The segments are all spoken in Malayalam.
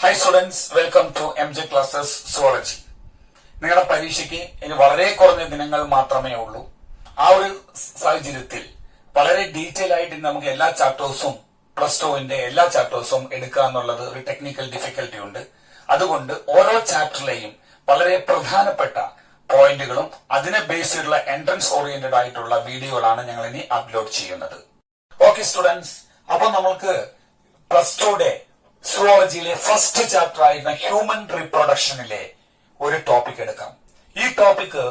Hi students, welcome to MJ Classes Zoology. നിങ്ങളുടെ പരീക്ഷയ്ക്ക് ഇനി വളരെ കുറഞ്ഞ ദിനങ്ങൾ മാത്രമേ ഉള്ളൂ. ആ ഒരു സാഹചര്യത്തിൽ വളരെ ഡീറ്റെയിൽ ആയിട്ട് നമുക്ക് എല്ലാ ചാപ്റ്റേഴ്സും പ്ലസ് ടുവിന്റെ എല്ലാ ചാപ്റ്റേഴ്സും എടുക്കുക എന്നുള്ളത് ഒരു ടെക്നിക്കൽ ഡിഫിക്കൽറ്റി ഉണ്ട്. അതുകൊണ്ട് ഓരോ ചാപ്റ്ററിലെയും വളരെ പ്രധാനപ്പെട്ട പോയിന്റുകളും അതിനെ ബേസ് ചെയ്തുള്ള എൻട്രൻസ് ഓറിയന്റഡ് ആയിട്ടുള്ള വീഡിയോകളാണ് ഞങ്ങൾ ഇനി അപ്ലോഡ് ചെയ്യുന്നത്. ഓക്കെ സ്റ്റുഡൻസ്, അപ്പൊ നമുക്ക് പ്ലസ് ടുയുടെ സുവോളജിയിലെ ഫസ്റ്റ് ചാപ്റ്റർ ആയിരുന്ന ഹ്യൂമൻ റീപ്രൊഡക്ഷനിലെ ഒരു ടോപ്പിക് എടുക്കാം. ഈ ടോപ്പിക്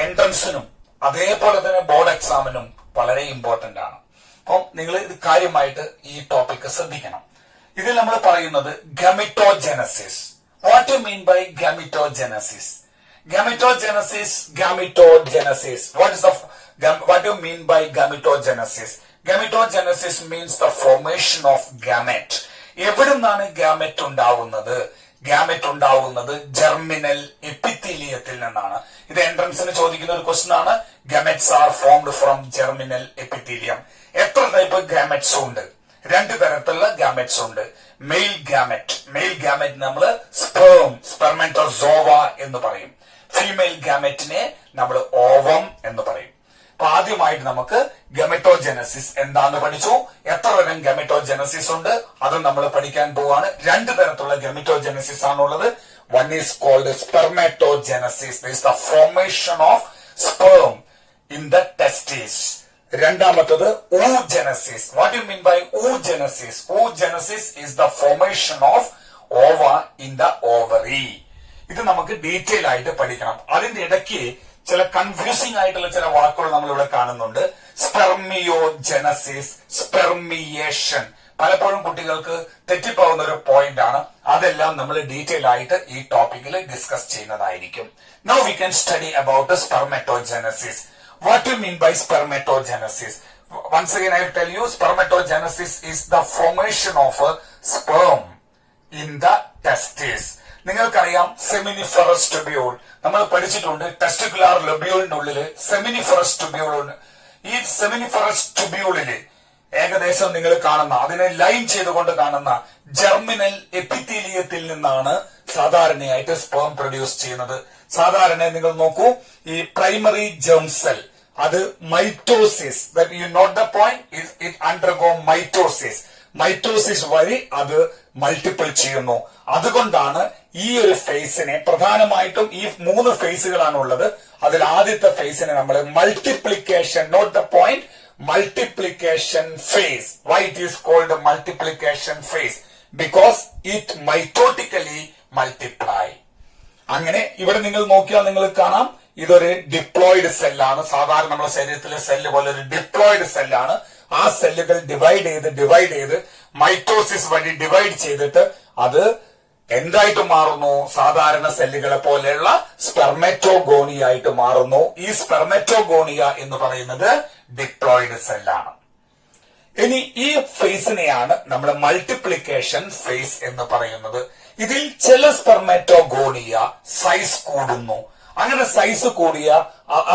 എൻട്രൻസിനും അതേപോലെ തന്നെ ബോർഡ് എക്സാമിനും വളരെ ഇമ്പോർട്ടന്റ് ആണ്. അപ്പം നിങ്ങൾ ഇത് കാര്യമായിട്ട് ഈ ടോപ്പിക് ശ്രദ്ധിക്കണം. ഇതിൽ നമ്മൾ പറയുന്നത് gametogenesis. What you mean by gametogenesis? Gametogenesis. What do you mean by gametogenesis? Gametogenesis means the formation of gamete. എവിടെ നിന്നാണ് ഗാമെറ്റ് ഉണ്ടാവുന്നത്? ഗാമെറ്റ് ഉണ്ടാവുന്നത് ജെർമിനൽ എപ്പിത്തീലിയത്തിൽ നിന്നാണ്. ഇത് എൻട്രൻസിന് ചോദിക്കുന്ന ഒരു ക്വസ്റ്റ്യൻ ആണ്. Gametes are formed from germinal epithelium. എത്ര ടൈപ്പ് ഗാമെറ്റ്സ് ഉണ്ട്? രണ്ട് തരത്തിലുള്ള ഗാമെറ്റ്സ് ഉണ്ട്. മെയിൽ ഗാമെറ്റ് നമ്മൾ സ്പെർമെന്റോസോവ എന്ന് പറയും. ഫീമെയിൽ ഗാമെറ്റിനെ നമ്മൾ ഓവം എന്ന് പറയും. അപ്പൊ ആദ്യമായിട്ട് നമുക്ക് ഗാമെറ്റോജെനസിസ് എന്താന്ന് പഠിച്ചു. എത്ര തരം ഗാമെറ്റോജെനസിസ് ഉണ്ട് അത് നമ്മൾ പഠിക്കാൻ പോവാണ്. രണ്ട് തരത്തിലുള്ള ഗാമെറ്റോജെനസിസ് ആണുള്ളത്. One is called spermatogenesis. This is the formation of sperm in the testis. രണ്ടാമത്തത് oogenesis. What you mean by oogenesis? Oogenesis is the formation of ova in the ovary. ഇത് നമുക്ക് ഡീറ്റെയിൽ ആയിട്ട് പഠിക്കണം. അതിന്റെ ഇടയ്ക്ക് ചില കൺഫ്യൂസിംഗ് ആയിട്ടുള്ള ചില വാക്കുകൾ നമ്മൾ ഇവിടെ കാണുന്നുണ്ട്. സ്പെർമിയോജെനസിസ്, സ്പെർമിയേഷൻ. പലപ്പോഴും കുട്ടികൾക്ക് തെറ്റിപ്പോകുന്ന ഒരു പോയിന്റ് ആണ്. അതെല്ലാം നമ്മൾ ഡീറ്റെയിൽ ആയിട്ട് ഈ ടോപ്പിക്കിൽ ഡിസ്കസ് ചെയ്യുന്നതായിരിക്കും. Now we can study about spermatogenesis. What do you mean by spermatogenesis? Once again, I will tell you, spermatogenesis is the formation of a sperm in the testis. നിങ്ങൾക്കറിയാം സെമിനിഫറസ് ട്യൂബ്യൂൾ നമ്മൾ പഠിച്ചിട്ടുണ്ട്. ടെസ്റ്റിക്കുലാർ ലൊബ്യൂളിനുള്ളില് സെമിനിഫറസ് ട്യൂബ്യൂൾ ഉണ്ട്. ഈ സെമിനിഫറസ് ട്യൂബ്യൂളില് ഏകദേശം നിങ്ങൾ കാണുന്ന അതിനെ ലൈൻ ചെയ്തുകൊണ്ട് കാണുന്ന ജെർമിനൽ എപ്പിത്തീലിയത്തിൽ നിന്നാണ് സാധാരണയായിട്ട് സ്പേം പ്രൊഡ്യൂസ് ചെയ്യുന്നത്. സാധാരണ നിങ്ങൾ നോക്കൂ, ഈ പ്രൈമറി ജെർം സെൽ അത് mitosis, you note the point, it undergo mitosis വഴി അത് മൾട്ടിപ്പിൾ ചെയ്യുന്നു. അതുകൊണ്ടാണ് ഈ ഒരു ഫേസിനെ പ്രധാനമായിട്ടും ഈ 3 ഫേസുകളാണ് ഉള്ളത്. അതിൽ ആദ്യത്തെ ഫേസിനെ നമ്മൾ multiplication, note the point, multiplication phase. Why it is called multiplication phase? Because it mitotically multiply. അങ്ങനെ ഇവിടെ നിങ്ങൾ നോക്കിയാൽ നിങ്ങൾ കാണാം, ഇതൊരു ഡിപ്ലോയിഡ് സെല്ലാണ്. സാധാരണ നമ്മുടെ ശരീരത്തിലെ സെല്ല് പോലെ ഒരു ഡിപ്ലോയിഡ് സെല്ലാണ്. ആ സെല്ലുകൾ ഡിവൈഡ് ചെയ്ത് മൈറ്റോസിസ് വഴി ഡിവൈഡ് ചെയ്തിട്ട് അത് എന്തായിട്ട് മാറുന്നു? സാധാരണ സെല്ലുകളെ പോലെയുള്ള സ്പെർമറ്റോഗോണിയ ആയിട്ട് മാറുന്നു. ഈ സ്പെർമറ്റോഗോണിയ എന്ന് പറയുന്നത് ഡിപ്ലോയിഡ് സെല്ലാണ്. ഇനി ഈ ഫേസിനെയാണ് നമ്മൾ മൾട്ടിപ്ലിക്കേഷൻ ഫേസ് എന്ന് പറയുന്നത്. ഇതിൽ ചില സ്പെർമറ്റോഗോണിയ സൈസ് കൂടുന്നു. അങ്ങനെ സൈസ് കൂടിയ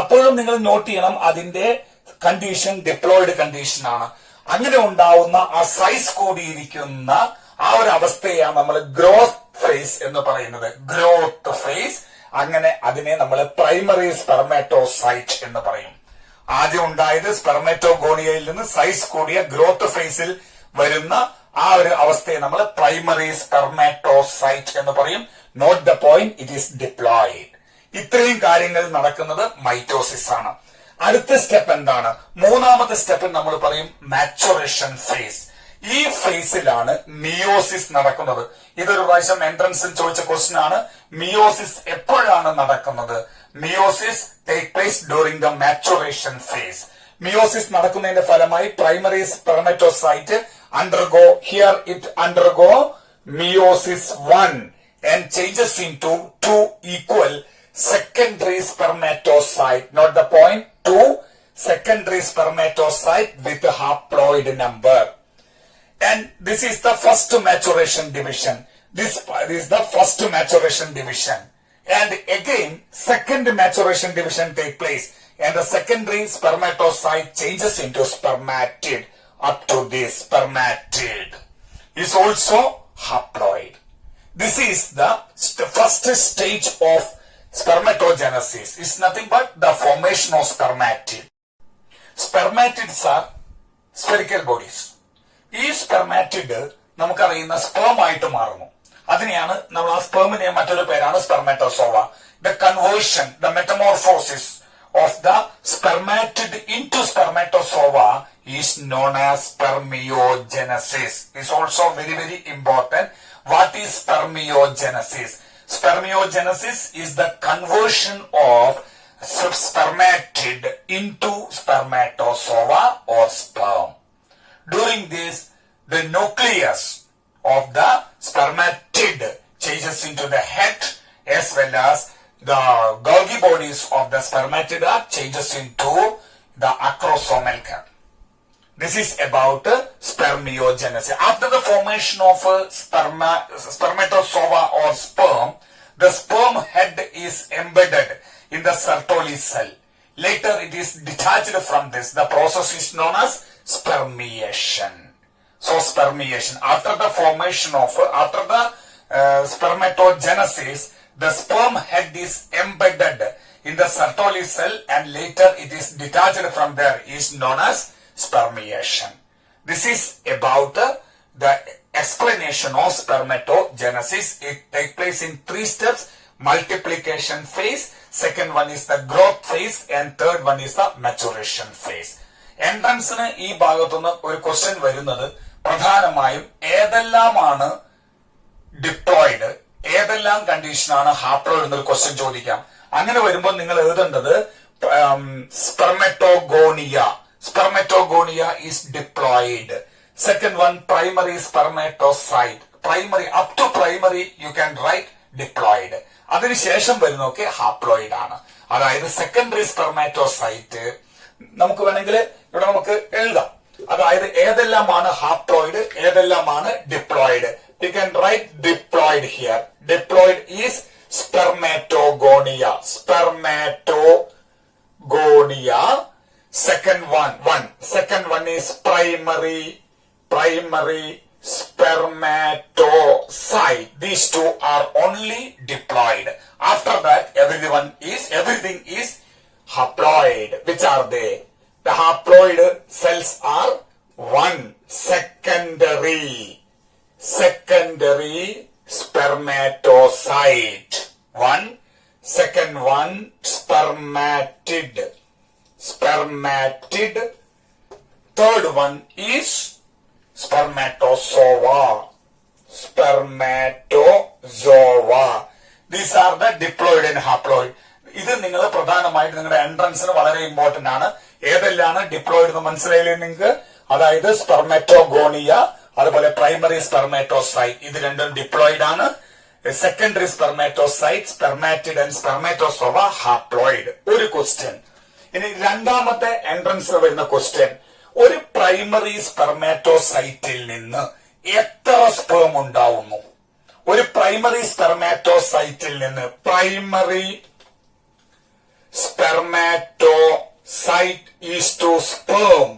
അപ്പോഴും നിങ്ങൾ നോട്ട് ചെയ്യണം, അതിന്റെ കണ്ടീഷൻ ഡിപ്ലോയിഡ് കണ്ടീഷൻ ആണ്. അങ്ങനെ ഉണ്ടാവുന്ന ആ സൈസ് കൂടിയിരിക്കുന്ന ആ ഒരു അവസ്ഥയാണ് നമ്മൾ ഗ്രോത്ത് ഫേസ് എന്ന് പറയുന്നത്. Growth phase. അങ്ങനെ അതിനെ നമ്മൾ പ്രൈമറി സ്പെർമാറ്റോസൈറ്റ് എന്ന് പറയും. ആദ്യം ഉണ്ടായത് സ്പെർമാറ്റോഗോണിയയിൽ നിന്ന് സൈസ് കൂടിയ ഗ്രോത്ത് ഫേസിൽ വരുന്ന ആ ഒരു അവസ്ഥയെ നമ്മൾ പ്രൈമറി സ്പെർമാറ്റോസൈറ്റ് എന്ന് പറയും. Note the point, it is diploid. ഇത്രയും കാര്യങ്ങൾ നടക്കുന്നത് മൈറ്റോസിസ് ആണ്. അടുത്ത സ്റ്റെപ്പ് എന്താണ്? മൂന്നാമത്തെ സ്റ്റെപ്പ് നമ്മൾ പറയും മാച്ചുറേഷൻ ഫേസ്. ഈ ഫേസിലാണ് മിയോസിസ് നടക്കുന്നത്. ഇതൊരു പ്രാവശ്യം എൻട്രൻസിൽ ചോദിച്ച ക്വസ്റ്റ്യൻ ആണ്. മിയോസിസ് എപ്പോഴാണ് നടക്കുന്നത്? Meiosis take place during the maturation phase. Meiosis നടക്കുന്നതിന്റെ ഫലമായി primary spermatocyte undergo meiosis 1 and changes into 2 equal secondary spermatocyte. Note the point, 2 secondary spermatocyte with a haploid number. And this is the first maturation division. This is the first maturation division. And again, second maturation division take place. And the secondary spermatocyte changes into spermatid. Up to this spermatid is also haploid. This is the first stage of spermatogenesis. It's nothing but the formation of spermatid. Spermatids are spherical bodies. ഈ സ്പെർമാറ്റിഡ് നമുക്കറിയുന്ന സ്പേം ആയിട്ട് മാറുന്നു. അതിനെയാണ് നമ്മൾ ആ സ്പേമിനെ മറ്റൊരു പേരാണ് spermatozoa. The conversion, the metamorphosis of the spermatid into spermatozoa is known as spermiogenesis. It's also very, very important. What is spermiogenesis? Spermiogenesis is the conversion of spermatid into spermatozoa or sperm. During this, the nucleus of the spermatid changes into the head, as well as the Golgi bodies of the spermatida changes into the acrosomal cap. This is about spermiogenesis. After the formation of spermatozoa or sperm, the sperm head is embedded in the Sertoli cell. Later it is detached from this. The process is known as spermiation. So spermiation. After the formation of, after the spermatogenesis, the sperm head is embedded in the Sertoli cell and later it is detached from there, is known as spermiation. This is about the explanation of spermatogenesis. It takes place in 3 steps. Multiplication phase, second one is the growth phase, and third one is the maturation phase. എൻട്രൻസിന് ഈ ഭാഗത്തുനിന്ന് ഒരു ക്വസ്റ്റ്യൻ വരുന്നത് പ്രധാനമായും ഏതെല്ലാമാണ് ഡിപ്ലോയിഡ്, ഏതെല്ലാം കണ്ടീഷനാണ് ഹാപ്ലോയിഡ് എന്നൊരു ക്വസ്റ്റ്യൻ ചോദിക്കാം. അങ്ങനെ വരുമ്പോൾ നിങ്ങൾ എഴുതേണ്ടത് spermatogonia. Spermatogonia is diploid. Second one, primary spermatocyte. Primary, up to primary you can write diploid. അതിനുശേഷം വരുന്നൊക്കെ ഹാപ്ലോയിഡ് ആണ്. അതായത് സെക്കൻഡറി സ്പെർമാറ്റോസൈറ്റ് നമുക്ക് വേണമെങ്കിൽ ഇവിടെ നമുക്ക് എഴുതാം. അതായത് ഏതെല്ലാമാണ് ഹാപ്ലോയിഡ്, ഏതെല്ലാമാണ് diploid. You can write diploid here. Diploid is spermatogonia. Spermatogonia. Second one is primary spermatocyte. These two are only diploid. After that, everything is haploid. Which are they? The haploid cells are one secondary spermatocyte. One, second one spermatid. Third one is spermatozoa. These are the diploid and haploid. ഇത് നിങ്ങൾ പ്രധാനമായിട്ട് നിങ്ങളുടെ എൻട്രൻസിന് വളരെ ഇമ്പോർട്ടന്റ് ആണ്. ഏതെല്ലാണ് ഡിപ്ലോയിഡ് എന്ന് മനസ്സിലായില്ലേ നിങ്ങൾക്ക്? അതായത് സ്പെർമറ്റോഗോണിയ, അതുപോലെ പ്രൈമറി സ്പെർമാറ്റോസൈറ്റ്, ഇത് രണ്ടും ഡിപ്ലോയിഡ് ആണ്. Secondary spermatocyte, spermatid and spermatozoa haploid. ഒരു ക്വസ്റ്റ്യൻ. ഇനി രണ്ടാമത്തെ എൻട്രൻസിൽ വരുന്ന ക്വസ്റ്റ്യൻ, ഒരു പ്രൈമറി സ്പെർമാറ്റോസൈറ്റിൽ നിന്ന് എത്ര സ്പേം ഉണ്ടാവുന്നു? ഒരു പ്രൈമറി സ്പെർമാറ്റോസൈറ്റിൽ നിന്ന്, primary spermatocyte is to sperm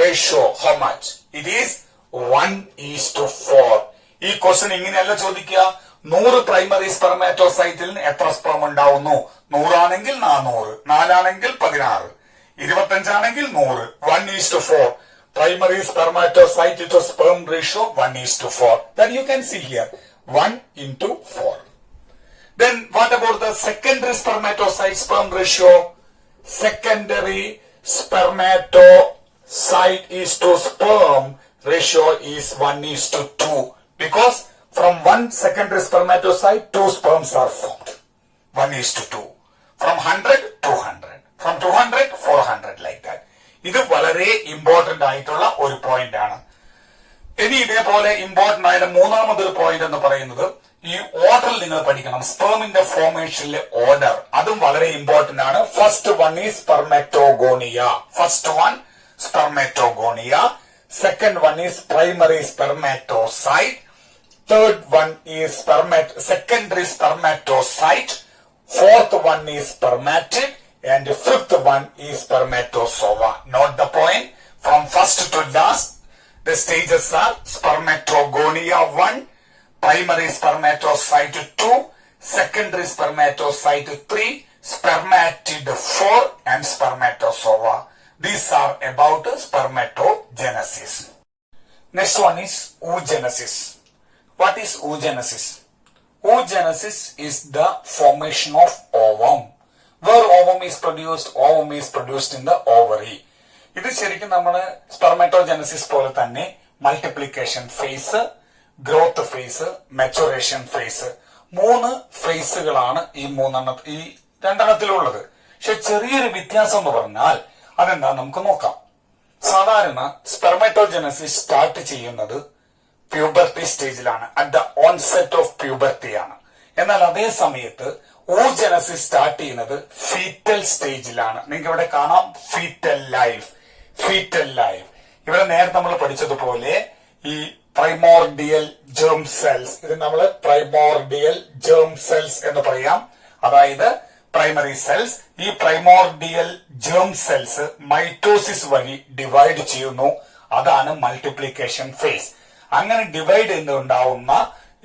ratio how much? It is 1:4. ഈ ക്വസ്റ്റ്യൻ ഇങ്ങനെയല്ല ചോദിക്കുക. 100 പ്രൈമറി സ്പെർമാറ്റോസൈറ്റിൽ നിന്ന് എത്ര സ്പേം ഉണ്ടാവുന്നു? 100 ആണെങ്കിൽ 400, 4 ആണെങ്കിൽ 16, 25 ആണെങ്കിൽ 100. 1:4. Primary spermatocyte to sperm ratio 1:4. That you can see here, 1:4. Then what about the secondary spermatocyte sperm ratio? Secondary spermatocyte is to sperm ratio is 1:2, because from one secondary spermatocyte 2 sperms are formed. 1:2. From 100 200, from 200 400, like that. ഇത് വളരെ ഇമ്പോർട്ടന്റ് ആയിട്ടുള്ള ഒരു പോയിന്റ് ആണ്. ഇനി ഇതേപോലെ ഇമ്പോർട്ടന്റ് ആയ മൂന്നാമതൊരു പോയിന്റ് എന്ന് പറയുന്നത്, ഈ ഓർഡർ നിങ്ങൾ പഠിക്കണം. സ്പെർമിന്റെ ഫോർമേഷനിലെ ഓർഡർ, അതും വളരെ ഇമ്പോർട്ടന്റ് ആണ്. First one is spermatogonia. Second one is primary spermatocyte. Third one is secondary spermatocyte. Fourth one is spermatid. And the fifth one is spermatozoa. Note the point. From first to last, the stages are spermatogonia 1, primary spermatocyte 2, secondary spermatocyte 3, spermatid 4 and spermatozoa. These are about spermatogenesis. Next one is oogenesis. What is oogenesis? Oogenesis is the formation of ovum. Where ovum is produced? Ovum is produced in the ovary. ഇത് ശരിക്കും നമ്മള് സ്പെർമറ്റോജനസിസ് പോലെ തന്നെ multiplication phase, growth phase, maturation phase, 3 ഫേസുകളാണ് ഈ രണ്ടെണ്ണത്തിലുള്ളത്. പക്ഷെ ചെറിയൊരു വ്യത്യാസം എന്ന് പറഞ്ഞാൽ അതെന്താ നമുക്ക് നോക്കാം. സാധാരണ സ്പെർമറ്റോജനസിസ് സ്റ്റാർട്ട് ചെയ്യുന്നത് പ്യൂബർട്ടി സ്റ്റേജിലാണ്, at the onset of puberty ആണ്. എന്നാൽ അതേ സമയത്ത് oogenesis സ്റ്റാർട്ട് ചെയ്യുന്നത് ഫീറ്റൽ സ്റ്റേജിലാണ്. നിങ്ങൾക്ക് ഇവിടെ കാണാം ഫീറ്റൽ ലൈഫ്. ഇവിടെ നേരത്തെ നമ്മൾ പഠിച്ചതുപോലെ ഈ പ്രൈമോർഡിയൽ ജേം സെൽസ്, ഇത് നമ്മൾ പ്രൈമോർഡിയൽ ജേം സെൽസ് എന്ന് പറയാം. അതായത് പ്രൈമറി സെൽസ്. ഈ പ്രൈമോർഡിയൽ ജേം സെൽസ് മൈറ്റോസിസ് വഴി ഡിവൈഡ് ചെയ്യുന്നു. അതാണ് മൾട്ടിപ്ലിക്കേഷൻ ഫേസ്. അങ്ങനെ ഡിവൈഡ് ചെയ്യുന്നുണ്ടാവുന്ന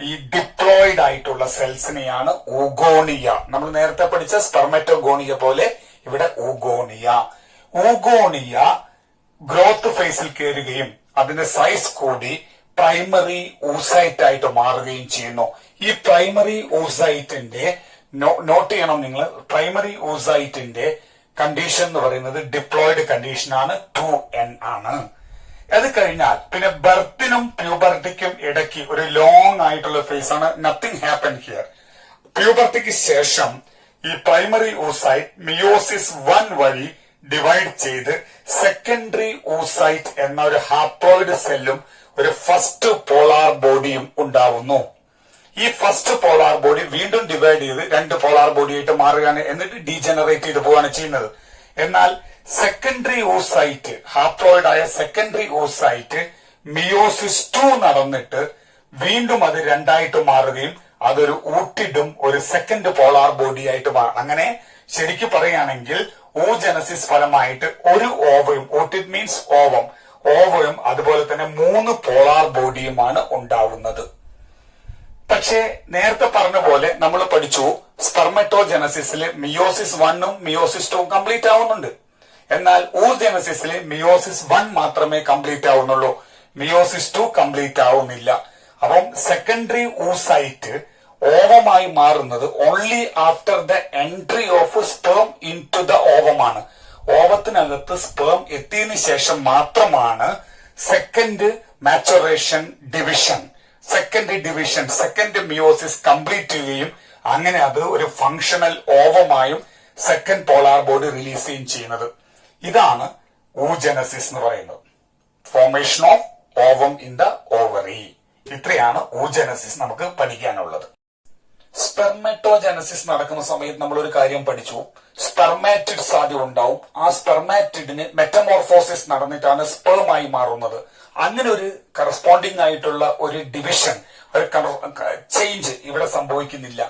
ഈ ഡിപ്ലോയിഡ് ആയിട്ടുള്ള സെൽസിനെയാണ് ഊഗോണിയ. നമ്മൾ നേരത്തെ പഠിച്ച സ്പെർമറ്റോഗോണിയ പോലെ ഇവിടെ ഊഗോണിയ ഗ്രോത്ത് ഫേസിൽ കയറുകയും അതിന്റെ സൈസ് കൂടി പ്രൈമറി ഊസൈറ്റ് ആയിട്ട് മാറുകയും ചെയ്യുന്നു. ഈ പ്രൈമറി ഊസൈറ്റിന്റെ നോട്ട് ചെയ്യണം നിങ്ങൾ, പ്രൈമറി ഊസൈറ്റിന്റെ കണ്ടീഷൻ എന്ന് പറയുന്നത് ഡിപ്ലോയിഡ് കണ്ടീഷനാണ്, 2n ആണ്. അത് കഴിഞ്ഞാൽ പിന്നെ ബർത്തിനും പ്യൂബർട്ടിക്കും ഇടയ്ക്ക് ഒരു ലോങ് ആയിട്ടുള്ള ഫേസ് ആണ്. Nothing happen here. പ്യൂബർട്ടിക്ക് ശേഷം ഈ പ്രൈമറി ഊസൈറ്റ് മിയോസിസ് 1 വഴി ഡിവൈഡ് ചെയ്ത് സെക്കൻഡറി ഊസൈറ്റ് എന്ന ഒരു ഹാപ്ലോയിഡ് സെല്ലും ഒരു ഫസ്റ്റ് പോളാർ ബോഡിയും ഉണ്ടാവുന്നു. ഈ ഫസ്റ്റ് പോളാർ ബോഡി വീണ്ടും ഡിവൈഡ് ചെയ്ത് 2 പോളാർ ബോഡി ആയിട്ട് മാറുകയാണ്, എന്നിട്ട് ഡീജനറേറ്റ് ചെയ്ത് പോവുകയാണ് ചെയ്യുന്നത്. എന്നാൽ സെക്കൻഡറി ഓസൈറ്റ്, ഹാപ്ലോയിഡ് ആയ സെക്കൻഡറി ഓസൈറ്റ് മിയോസിസ് 2 നടന്നിട്ട് വീണ്ടും അത് 2 ആയിട്ട് മാറുകയും അതൊരു ഊട്ടിഡും ഒരു സെക്കൻഡ് പോളാർ ബോഡി ആയിട്ട് മാറും. അങ്ങനെ ശരിക്കും പറയുകയാണെങ്കിൽ oogenesis ഫലമായിട്ട് ഒരു ഓവയും, ഊട്ടിഡ് മീൻസ് ഓവയും അതുപോലെ തന്നെ 3 പോളാർ ബോഡിയുമാണ് ഉണ്ടാവുന്നത്. പക്ഷേ നേരത്തെ പറഞ്ഞ പോലെ നമ്മൾ പഠിച്ചു സ്പെർമറ്റോജനസിസില് മിയോസിസ് 1ഉം മിയോസിസ് 2ഉം കംപ്ലീറ്റ് ആവുന്നുണ്ട്. എന്നാൽ oogenesisല് മിയോസിസ് 1 മാത്രമേ കംപ്ലീറ്റ് ആവുന്നുള്ളൂ, മിയോസിസ് 2 കംപ്ലീറ്റ് ആവുന്നില്ല. അപ്പം സെക്കൻഡറി oocyte ഓവമായി മാറുന്നത് only after the entry of sperm into the ഓവമാണ്. ഓവത്തിനകത്ത് സ്പേം എത്തിയതിനു ശേഷം മാത്രമാണ് second maturation division, second meiosis complete ചെയ്യുകയും അങ്ങനെ അത് ഒരു ഫങ്ഷണൽ ഓവമായും സെക്കൻഡ് പോളാർ ബോഡി റിലീസ് ചെയ്യുകയും ചെയ്യുന്നത്. ഇതാണ് oogenesis എന്ന് പറയുന്നത്, formation of ovum in the ovary. ഇത്രയാണ് oogenesis നമുക്ക് പഠിക്കാനുള്ളത്. സ്പെർമറ്റോജനസിസ് നടക്കുന്ന സമയത്ത് നമ്മൾ ഒരു കാര്യം പഠിച്ചു, സ്പെർമാറ്റിഡ്സ് ആദ്യം ഉണ്ടാവും. ആ സ്പെർമാറ്റിഡിന് മെറ്റമോർഫോസിസ് നടന്നിട്ടാണ് സ്പേമായി മാറുന്നത്. അങ്ങനെ ഒരു കറസ്പോണ്ടിങ് ആയിട്ടുള്ള ഒരു ഡിവിഷൻ, ഒരു ചേഞ്ച് ഇവിടെ സംഭവിക്കുന്നില്ല.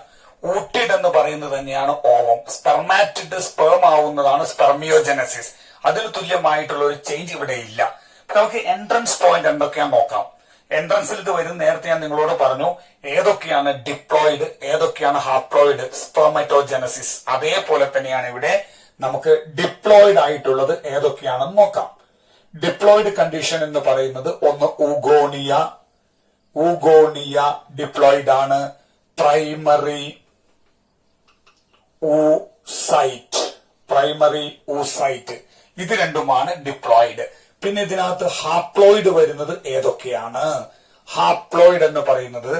ഊട്ടിഡ് എന്ന് പറയുന്നത് തന്നെയാണ് ഓവം. സ്പെർമാറ്റിഡ് സ്പേം ആവുന്നതാണ് സ്പെർമിയോജനസിസ്. അതിന് തുല്യമായിട്ടുള്ള ഒരു ചേഞ്ച് ഇവിടെ ഇല്ല. നമുക്ക് എൻട്രൻസ് പോയിന്റ് എന്തൊക്കെയാന്ന് നോക്കാം. എൻട്രൻസിൽ ഇത് വരും. നേരത്തെ ഞാൻ നിങ്ങളോട് പറഞ്ഞു ഏതൊക്കെയാണ് ഡിപ്ലോയിഡ്, ഏതൊക്കെയാണ് ഹാപ്ലോയിഡ് സ്പെർമറ്റോജനസിസ്. അതേപോലെ തന്നെയാണ് ഇവിടെ നമുക്ക് ഡിപ്ലോയിഡ് ആയിട്ടുള്ളത് ഏതൊക്കെയാണെന്ന് നോക്കാം. ഡിപ്ലോയിഡ് കണ്ടീഷൻ എന്ന് പറയുന്നത് ഒന്ന് ഊഗോണിയ ഡിപ്ലോയിഡ് ആണ്. പ്രൈമറി ഊസൈറ്റ് ഇത് രണ്ടുമാണ് ഡിപ്ലോയിഡ്. പിന്നെ ഇതിനകത്ത് ഹാപ്ലോയിഡ് വരുന്നത് ഏതൊക്കെയാണ്? ഹാപ്ലോയിഡ് എന്ന് പറയുന്നത്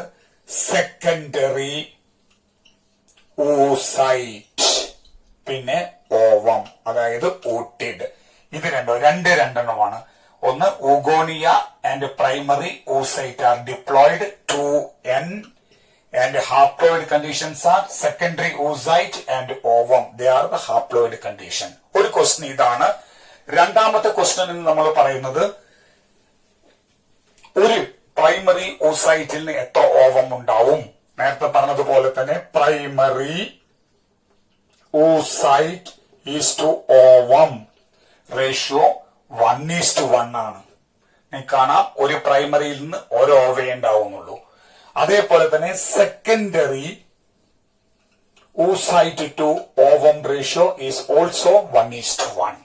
സെക്കൻഡറി ഊസൈറ്റ്, പിന്നെ ഓവം, അതായത് ഊട്ടിഡ്. ഇത് രണ്ടെണ്ണമാണ്. ഒന്ന് oogonia and primary oocyte are diploid 2n and haploid conditions are secondary oocyte and ovum. They are the haploid condition. ഒരു ക്വസ്റ്റ്യൻ ഇതാണ്. രണ്ടാമത്തെ ക്വസ്റ്റ്യൻ എന്ന് നമ്മൾ പറയുന്നത് ഒരു പ്രൈമറി oocyteൽ എത്ര ഓവം ഉണ്ടാവും? നേരത്തെ പറഞ്ഞതുപോലെ തന്നെ primary oocyte is to ovum ratio 1:1 ആണ്. കാണാം ഒരു പ്രൈമറിയിൽ നിന്ന് ഒരു ഓവേ ഉണ്ടാവുന്നുള്ളൂ. അതേപോലെ തന്നെ secondary oocyte to ovum ratio is also 1:1.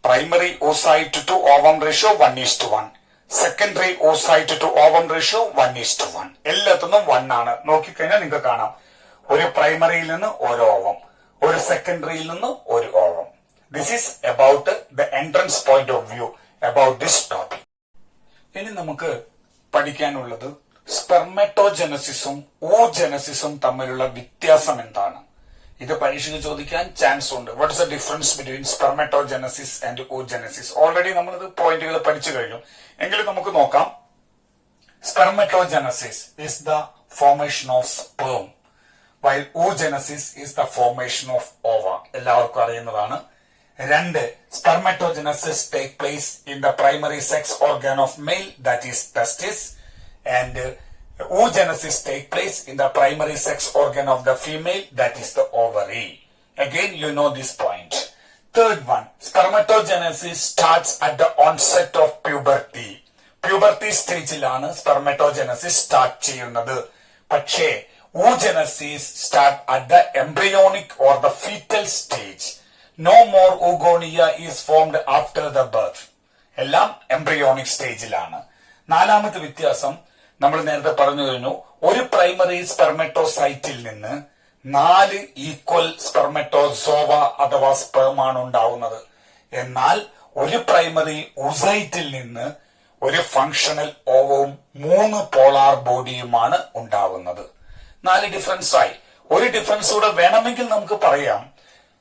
Primary oocyte to ovum ratio 1:1. Secondary oocyte to ovum ratio 1:1. എല്ലാത്തിനും 1 ആണ്. നോക്കിക്കഴിഞ്ഞാൽ നിങ്ങൾക്ക് കാണാം, ഒരു പ്രൈമറിയിൽ നിന്ന് ഒരു ഓവം, ഒരു സെക്കൻഡറിയിൽ നിന്ന് ഒരു ovum. This is about the entrance point of view about this topic. ഇനി നമുക്ക് പഠിക്കാനുള്ളത് സ്പെർമറ്റോജനസിസും oogenesis തമ്മിലുള്ള വ്യത്യാസം എന്താണ്? ഇത് പരീക്ഷയ്ക്ക് ചോദിക്കാൻ ചാൻസ് ഉണ്ട്. What is the difference between spermatogenesis and oogenesis? Already നമ്മളിത് പോയിന്റുകൾ പഠിച്ചു കഴിഞ്ഞു. എങ്കിലും നമുക്ക് നോക്കാം. Spermatogenesis is the formation of sperm, while oogenesis is the formation of ova. എല്ലാവർക്കും അറിയുന്നതാണ്. രണ്ട്, spermatogenesis take place in the primary sex organ of male, that is testis, and oogenesis take place in the primary sex organ of the female, that is the ovary. Again, you know this point. Third one, spermatogenesis starts at the onset of puberty. Puberty സ്റ്റേജിലാണ് spermatogenesis സ്റ്റാർട്ട് ചെയ്യുന്നത്. പക്ഷേ oogenesis start at the embryonic or the fetal stage. No more oogonia is formed after the birth. എല്ലാം എംബ്രിയോണിക് സ്റ്റേജിലാണ്. നാലാമത്തെ വ്യത്യാസം നമ്മൾ നേരത്തെ പറഞ്ഞു കഴിഞ്ഞു. ഒരു പ്രൈമറി സ്പെർമറ്റോസൈറ്റിൽ നിന്ന് 4 ഈക്വൽ സ്പെർമറ്റോസോവ അഥവാ സ്പേമാണ് ഉണ്ടാവുന്നത്. എന്നാൽ ഒരു പ്രൈമറി oocyteൽ നിന്ന് ഒരു ഫങ്ഷണൽ ഓവവും 3 പോളാർ ബോഡിയുമാണ് ഉണ്ടാവുന്നത്. 4 ഡിഫറൻസ് ആയി. ഒരു ഡിഫറൻസ് കൂടെ വേണമെങ്കിൽ നമുക്ക് പറയാം.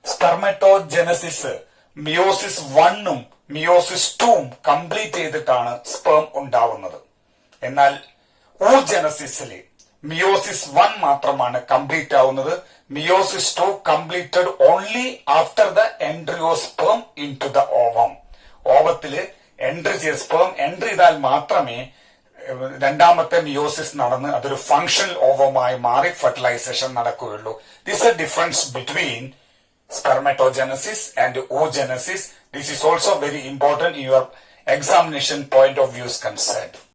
സ്പെർമറ്റോജനസിസ് മിയോസിസ് 1ഉം മിയോസിസ് 2ഉം കംപ്ലീറ്റ് ചെയ്തിട്ടാണ് സ്പേം ഉണ്ടാവുന്നത്. എന്നാൽ oogenesisല് മിയോസിസ് 1 മാത്രമാണ് കംപ്ലീറ്റ് ആവുന്നത്. Meiosis 2 completed only after the entry of sperm into the ovum. ഓവത്തില് എൻട്രി ചെയ്ത സ്പേം എൻട്രി ചെയ്താൽ മാത്രമേ രണ്ടാമത്തെ മിയോസിസ് നടന്ന് അതൊരു ഫങ്ഷണൽ ഓവമായി മാറി ഫെർട്ടിലൈസേഷൻ നടക്കുകയുള്ളൂ. This A difference between spermatogenesis and oogenesis. This is also very important in your examination point of view is concerned.